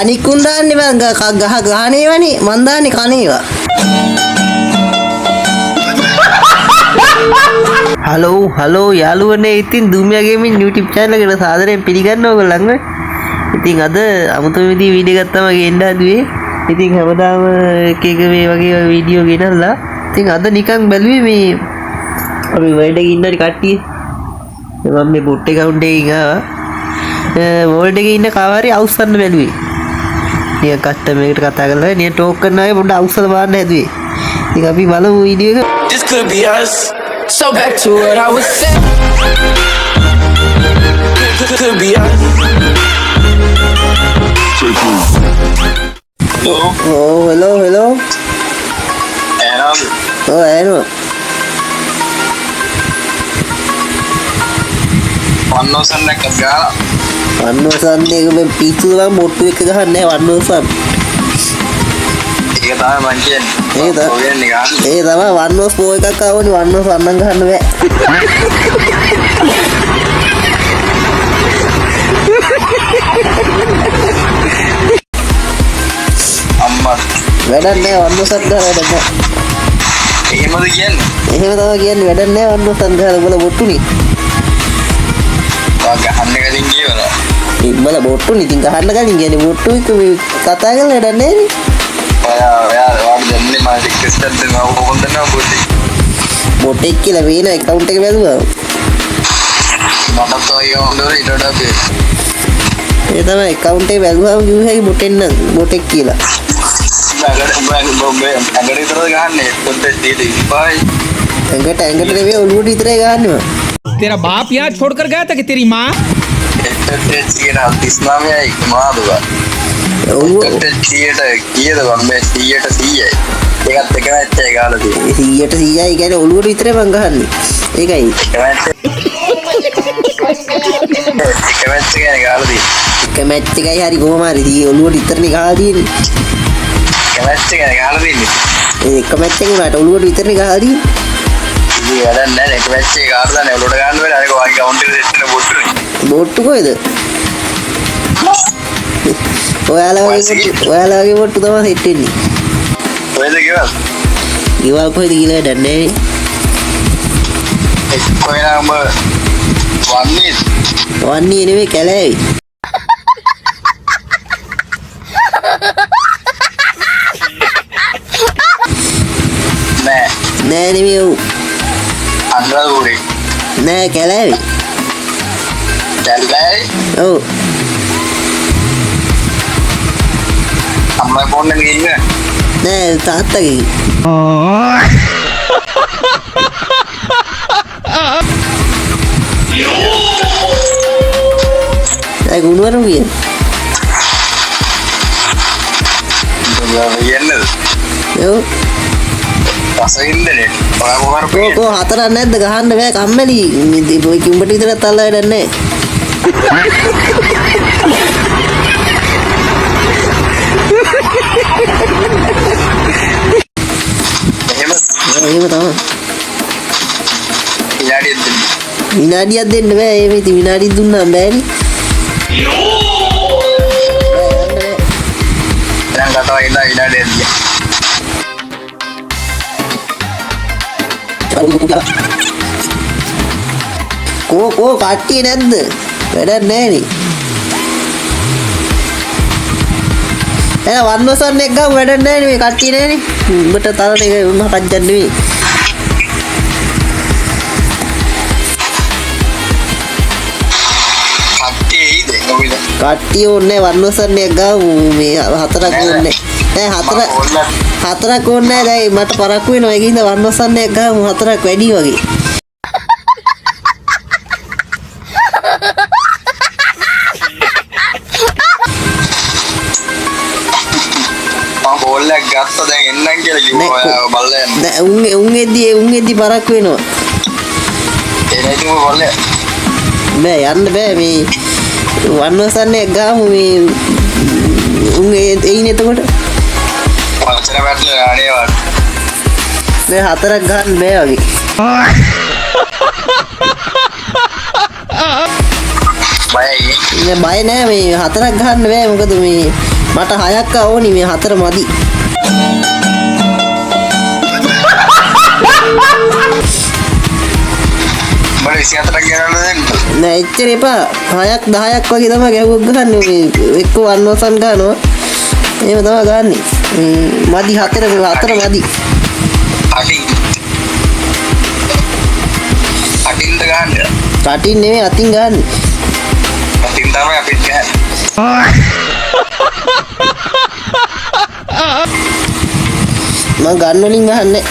අනිකුන් දාන්නේ මං ගහනේවනේ මන් දාන්නේ කනේවා. හලෝ යාළුවනේ, ඉතින් දුමියා ගේමින් YouTube channel එකට සාදරයෙන් පිළිගන්නවා ඔයගොල්ලන්ව. ඉතින් අද අමුතු විදිහේ වීඩියෝ එකක් තමයි ගෙන්න හදුවේ. ඉතින් හැමදාම එක මේ වගේ වීඩියෝ ගෙනල්ලා ඉතින් අද නිකන් බැලුවේ මේ අපි වර්ල්ඩ් එකේ ඉන්න කට්ටිය. මම මේ බොට් account එකකින් ආවා. වර්ල්ඩ් එකේ ඉන්න කාවාරි අවුස්සන්න බැලුවේ. නිකන් කස්ටමර් එකට කතා කරලා නිකන් ටෝක් කරනවා වගේ පොඩ්ඩක් අවුස්සලා බලන්න හැදුවේ. ඉතින් අපි බලමු වීඩියෝ එක. This could be us. So back to what I was saying. Could be us. Hello. Hello. වන්නෝසන් එකක් ගහලා. වන්නෝසන් එක මේ පිස්සු වගේ මොට්ටු එක ගහන්නේ වන්නෝසන්. ඒක තමයි මං කියන්නේ. ඒ තමයි වන්නෝස් පෝ එකක් ආවනේ වන්නෝස් වන්නන් ගහන්න බෑ. අම්මා වැඩක් නෑ වන්නෝසත් ගහලා වැඩක් නෑ. එහෙමද කියන්නේ? එහෙම තමයි කියන්නේ වැඩක් නෑ වන්නෝසත් ගහලා උඹලා බොට්ටුනේ. ගහන්න කලින් කියවලා. ඉබ්බලා බොට්ටුනේ ඉතින් ගහන්න කලින් කියන්නේ බොට්ටු එක මේ කතා කරලා වැඩක් නෑනේ. ඔයා දැන්නේ මම රික්වෙස්ට් එකක් දෙනවා කොහොමද නෝ බොට් එක කියලා වේන account එක බැලුවා. මට තෝයි හොඳට ඉඩඩ බේ. ඒ තමයි account එක බැලුවාම කිව්වේ හැකි බොට් එක කියලා. ඇඟට විතරද ගහන්නේ පොඩ්ඩක් දීලා ඉපයි. ඇඟට නෙවෙයි ඔළුවට විතරයි ගහන්නේ මම. तेरा बाप यहाँ छोड़कर गया था कि तेरी माँ? ඔළුවට විතරයි මං ගහන්නේ. ඒකයි. එක මැච් එකයි හරි කොහොම හරි ඔළුවට විතරනේ ගහලා තියෙන්නේ. ඒක මැච් එක උනාට ඔළුවට විතරනේ ගහලා තියෙන්නේ. වැඩක් නැහැ එක මැච් එක කාටද නැහැ ඔලුවට ගන්න වෙලා අරක වගේ කවුන්ට් එක දෙන්න බොට්ටුනේ. බොට්ටු කොයිද? ඔයාලා වගේ බොට්ටු තමයි සෙට් වෙන්නේ. කොහෙද ගෙවල්? ගෙවල් කොහෙද කියලා වැඩක් නැහැ. කොහෙනම් වන්නේ නෙවෙයි කැලෑවි. නෑ නෙවෙයි ඔව්. අන්රාපුරේ. නෑ කැලෑවි. ඔව්. අම්මා ෆෝන් එකේ ඉන්නේ. නෑ තාත්තගේ. ඒ ගුණවරු කියන්නේ. ඔව්. පසින්දනේ. ඔය හතරක් නැද්ද ගහන්න බෑ කම්මැලි. මේ උඹට විතරක් තල්ලා වැඩක් නැහැ. එහෙම තමයි. විනාඩියක් දෙන්න බෑ. ඒ මේ විනාඩියක් දුන්නාම බෑනේ. දැන් කතාව ඉන්න විනාඩියක් දියා. කෝ කට්ටිය නැද්ද? වැඩක් නැහැ නේ. වන්නසන් එක ගාව වැඩක් නැහැ නේ මේ කට්ටිය නැහැනේ. උඹට තරණ එක උන්හ කජ්ජන් නෙවෙයි. කට්ටිය ඕනේ වන්නසන් එක ගාව මේ හතරක් ඕනේ. හතරක් ඕනේ නැහැ. දැන් මට පරක්කු වෙනවා. ඒකින්ද වන්නසන් එක ගාව හතරක් වැඩි වගේ. බෝල්ලක් ගත්තා දැන් එන්නම් කියලා කිව්වා ඔයා බල්ලා යන්න. නෑ උන් එද්දි පරක්කු වෙනවා. එනයිද බෝල්ලේ? බෑ යන්න බෑ මේ වන්නසන් එක ගාමු මේ උන් එයින් එතකොට. වචන වැටලා අනේ වට. මේ හතරක් ගන්න බෑ වගේ. ගන්නේ. බය නෑ මේ 4ක් ගහන්න බෑ මොකද මේ මට 6ක් ඕනි මේ 4 මදි. මම 24ක් ගන්නවද දෙන්න? නෑ එච්චර එපා 6ක් 10ක් වගේ තමයි ගැහුවක් ගහන්නේ මේ එක්ක වන්නවසන් ගන්නවා. එහෙම තමයි ගන්නෙ. මදි 4 මදි. අටින්ද ගන්න. කටින් නෙමෙයි අතින් ගන්න. අටින් තමයි අපිට ගන්න. මම ගන්න වලින් ගහන්නේ.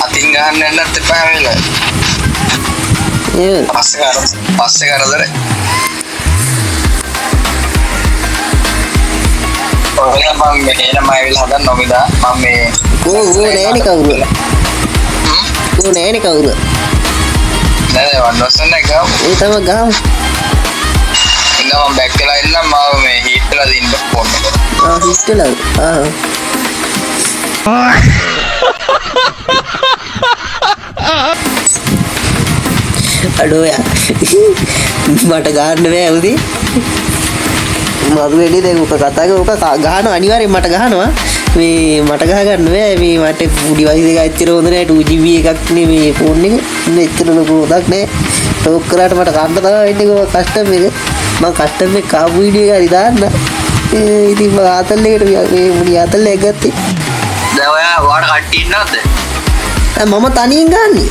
අටින් ගන්න යන්නත් එපා වෙල. ඒ පස්සේ කරදර. ඔය මම මෙහෙම මයිල් හදන්න නොමිදා මම මේ ඕ නෑනේ කවුරු. ඕ නෑනේ කවුරු. නෑ වන්නොස්සන් එක ගාව. ඒ තමයි ගහමු. ඉන්න මම බැක් වෙලා ඉන්න මාව මේ හීට් වෙලා දින්න ෆෝන් එක. හිස්ටලා. අඩෝ යා. මට ගන්න බෑ උදේ. මරු වෙලේ දැන් ඔක කතා කරලා ඔක ගහන අනිවාර්යෙන් මට ගහනවා. මේ මට ගහ ගන්න බෑ මේ මට ඩිවයිස් එක ඇත්තට හොඳ නෑ 2GB එකක් නේ මේ ෆෝන් එක. එච්චර ලොකු හොදක් නෑ. ටෝක් කරාට මට ගන්න තමයි වෙන්නේ කස්ටම් එක. මම කස්ටම් එක කාපු වීඩියෝ එක හරි දාන්න. ඉතින් මම ආතල් එකට මේ මුනි ආතල් එක ගත්තේ. දැන් ඔයා වාට කට්ටි ඉන්නවද? මම තනියෙන් ගන්නේ.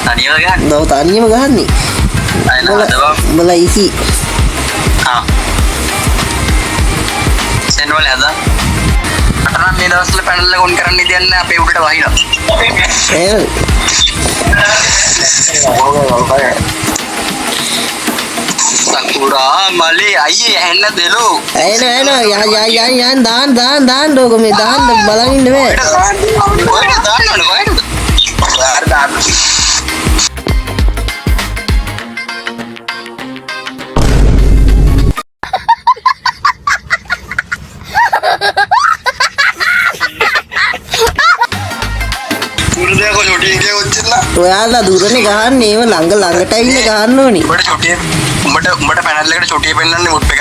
තනියම ගන්න. නෝ තනියම ගහන්නේ. උඹලා ඉසි. සෙන්වල හදා. අටනම් මේ දවස්වල පැනල් එක ඔන් කරන්න ඉතියන්නේ අපේ උඩට වහිනවා. එහෙම. සකුරා මලේ අයියේ ඇහෙන්න දෙලෝ. ඇහෙන යන් දාන්න ඕක මේ දාන්න බලන් ඉන්න බෑ. ඔයට දාන්න ඕනේ කොහෙද? ඔයාට දාන්න. උරුදේ කො චොටි ඉන්නේ ඔච්චර. ඔයාලා දුරනේ ගහන්නේ ඒව ළඟට ඇවිල්ලා ගහන්න ඕනි. උඹට පැනල් එකට චොටිය පෙන්නන්නේ මුත් එකක්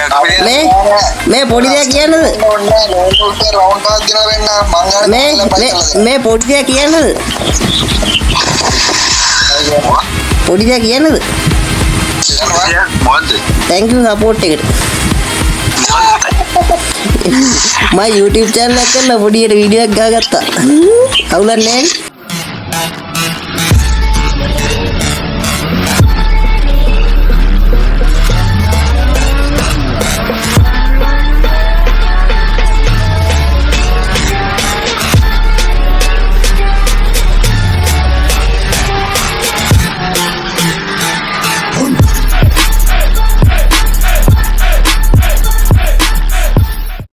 මේ පොඩි දෙයක් කියන්නද? මේ පොඩි දෙයක් කියන්නද? පොඩි දෙයක් කියන්නද? thank you support එකට. මම YouTube channel එක කරලා පොඩියට වීඩියෝ එකක් ගහගත්තා. අවුලක් නැහැ.